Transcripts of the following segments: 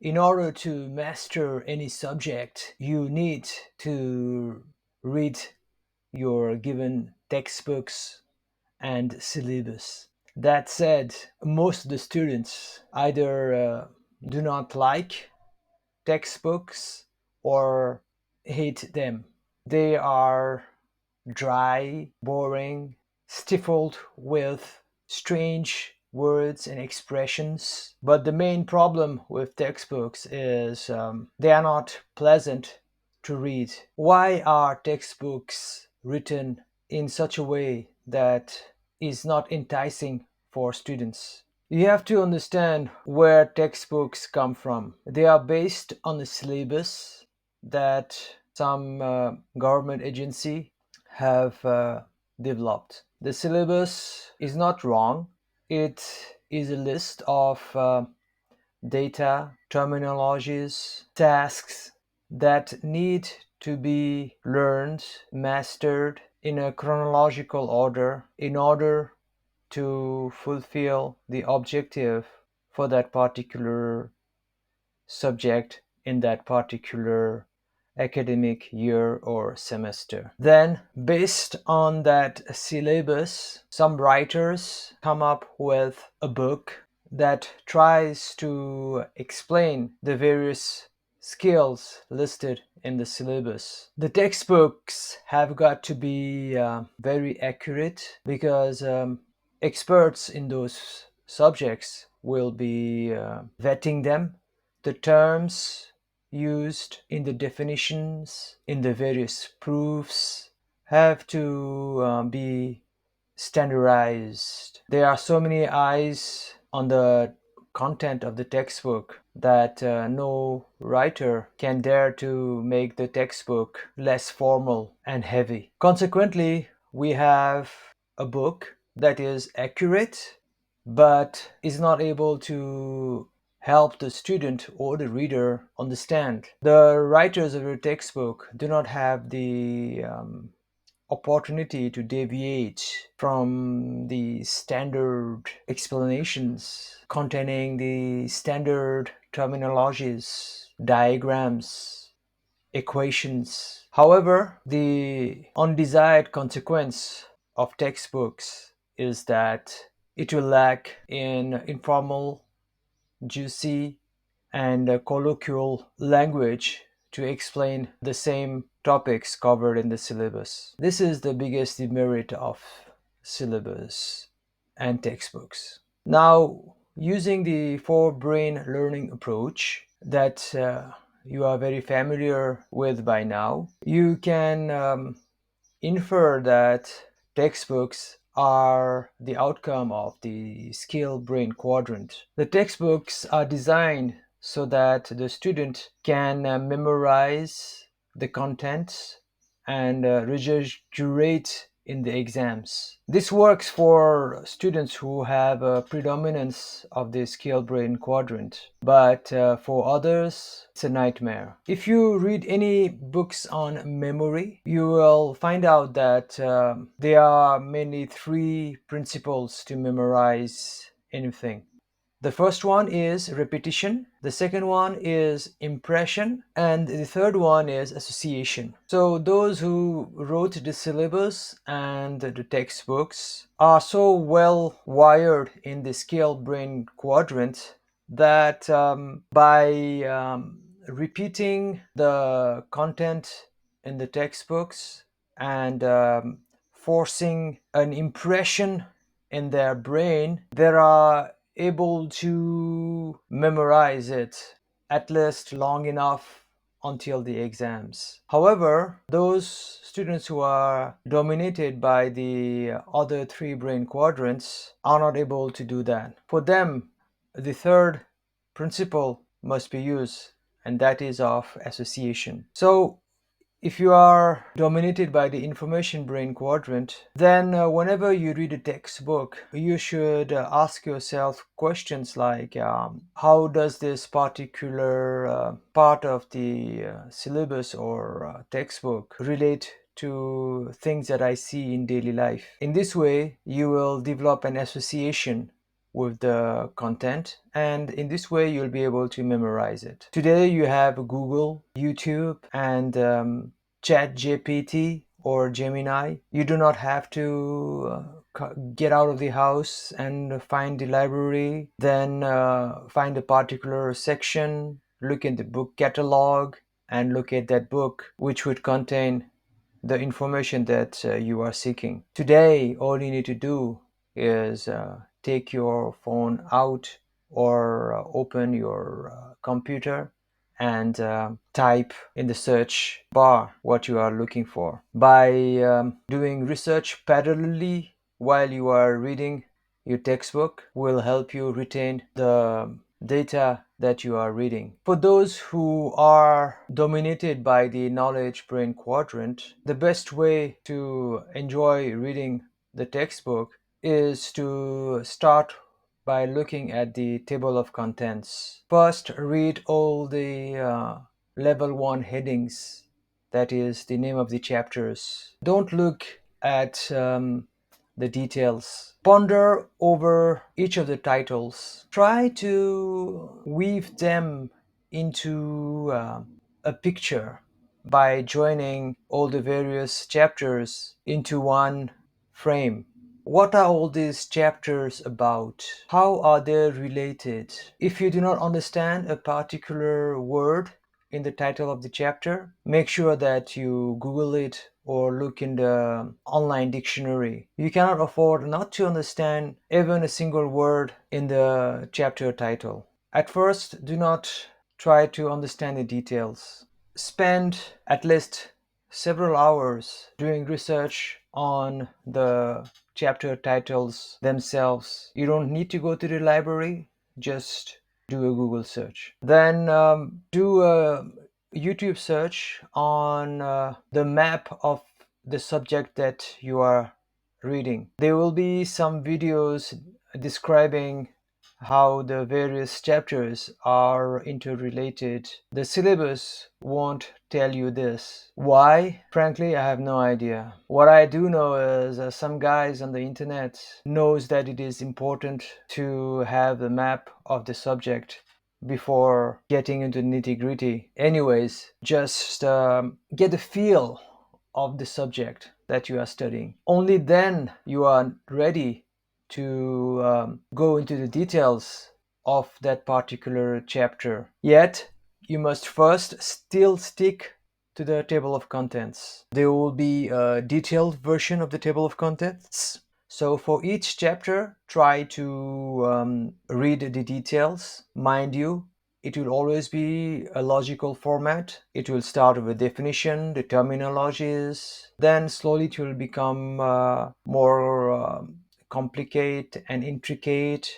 In order to master any subject, you need to read your given textbooks and syllabus. That said, most of the students either do not like textbooks or hate them. They are dry, boring, stifled with strange words and expressions. But the main problem with textbooks is they are not pleasant to read. Why are textbooks written in such a way that is not enticing for students? You have to understand where textbooks come from. They are based on a syllabus that some government agency have developed. The syllabus is not wrong. It is a list of data, terminologies, tasks that need to be learned, mastered in a chronological order in order to fulfill the objective for that particular subject in that particular academic year or semester. Then, based on that syllabus, some writers come up with a book that tries to explain the various skills listed in the syllabus. The textbooks have got to be very accurate because experts in those subjects will be vetting them. The terms used in the definitions, in the various proofs, have to be standardized. There are so many eyes on the content of the textbook that no writer can dare to make the textbook less formal and heavy. Consequently, we have a book that is accurate but is not able to help the student or the reader understand. The writers of your textbook do not have the opportunity to deviate from the standard explanations containing the standard terminologies, diagrams, equations. However, the undesired consequence of textbooks is that it will lack in informal, juicy, and colloquial language to explain the same topics covered in the syllabus. This is the biggest demerit of syllabus and textbooks. Now, using the four brain learning approach that you are very familiar with by now, you can infer that textbooks are the outcome of the skill brain quadrant. The textbooks are designed so that the student can memorize the contents and regurgitate in the exams. This works for students who have a predominance of the skill brain quadrant, but for others, it's a nightmare. If you read any books on memory, you will find out that there are mainly three principles to memorize anything. The first one is repetition, the second one is impression, and the third one is association. So those who wrote the syllabus and the textbooks are so well wired in the scale brain quadrant that by repeating the content in the textbooks and forcing an impression in their brain, they are able to memorize it at least long enough until the exams. However, those students who are dominated by the other three brain quadrants are not able to do that. For them, the third principle must be used, and that is of association. So if you are dominated by the information brain quadrant, then whenever you read a textbook, you should ask yourself questions like how does this particular part of the syllabus or textbook relate to things that I see in daily life? In this way, you will develop an association with the content, and in this way you'll be able to memorize it. Today you have Google, YouTube, and ChatGPT or Gemini. You do not have to get out of the house and find the library, then find a particular section, look in the book catalog, and look at that book which would contain the information that you are seeking. Today, all you need to do is take your phone out or open your computer and type in the search bar what you are looking for. By doing research parallelly while you are reading your textbook will help you retain the data that you are reading. For those who are dominated by the knowledge brain quadrant, the best way to enjoy reading the textbook is to start by looking at the table of contents. First, read all the level 1 headings, that is the name of the chapters. Don't look at the details. Ponder over each of the titles. Try to weave them into a picture by joining all the various chapters into one frame. What are all these chapters about? How are they related? If you do not understand a particular word in the title of the chapter, make sure that you Google it or look in the online dictionary. You cannot afford not to understand even a single word in the chapter title. At first, do not try to understand the details. Spend at least several hours doing research on the chapter titles themselves. You don't need to go to the library, just do a Google search. Then do a YouTube search on the map of the subject that you are reading. There will be some videos describing how the various chapters are interrelated. The syllabus won't tell you this. Why? Frankly, I have no idea. What I do know is some guys on the internet knows that it is important to have the map of the subject before getting into nitty-gritty. Anyways, just get a feel of the subject that you are studying. Only then you are ready to go into the details of that particular chapter. Yet, you must first still stick to the table of contents. There will be a detailed version of the table of contents. So for each chapter, try to read the details. Mind you, it will always be a logical format. It will start with a definition, the terminologies, then slowly it will become more complicated and intricate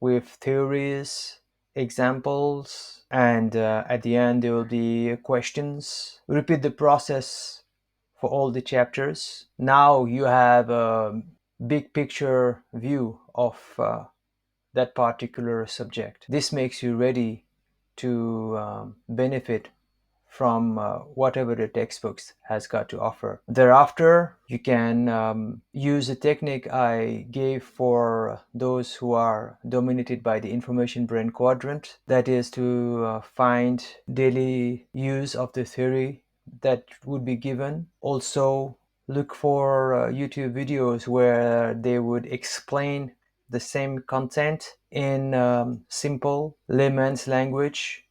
with theories, examples, and at the end there will be questions. Repeat the process for all the chapters. Now you have a big picture view of that particular subject. This makes you ready to benefit from whatever the textbooks has got to offer. Thereafter, you can use the technique I gave for those who are dominated by the information brain quadrant. That is to find daily use of the theory that would be given. Also, look for YouTube videos where they would explain the same content in simple layman's language.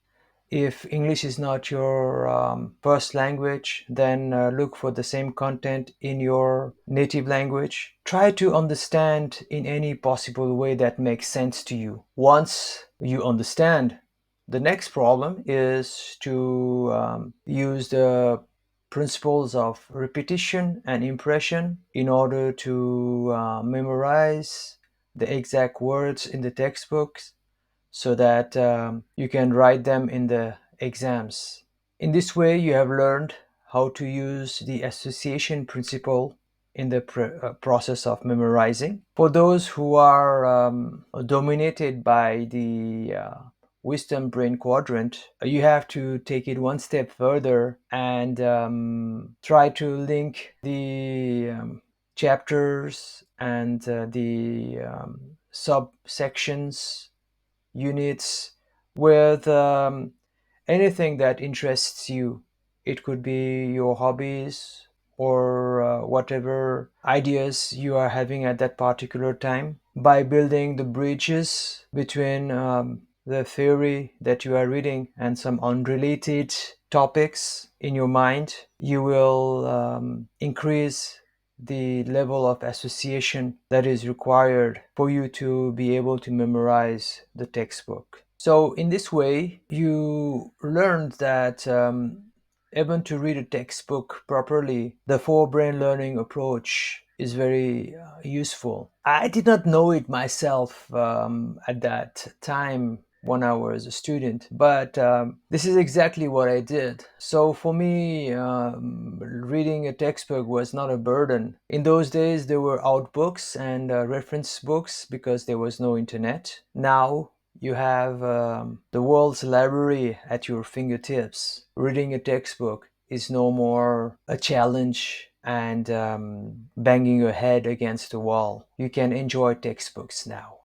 If English is not your first language, then look for the same content in your native language. Try to understand in any possible way that makes sense to you. Once you understand, the next problem is to use the principles of repetition and impression in order to memorize the exact words in the textbooks so that you can write them in the exams. In this way, you have learned how to use the association principle in the process of memorizing. For those who are dominated by the wisdom brain quadrant, you have to take it one step further and try to link the chapters and the subsections, units with anything that interests you. It could be your hobbies or whatever ideas you are having at that particular time. By building the bridges between the theory that you are reading and some unrelated topics in your mind, you will increase the level of association that is required for you to be able to memorize the textbook. So, in this way, you learned that even to read a textbook properly, the forebrain learning approach is very useful. I did not know it myself at that time when I was a student, but this is exactly what I did. So for me, reading a textbook was not a burden. In those days, there were out books and reference books because there was no internet. Now you have the world's library at your fingertips. Reading a textbook is no more a challenge and banging your head against the wall. You can enjoy textbooks now.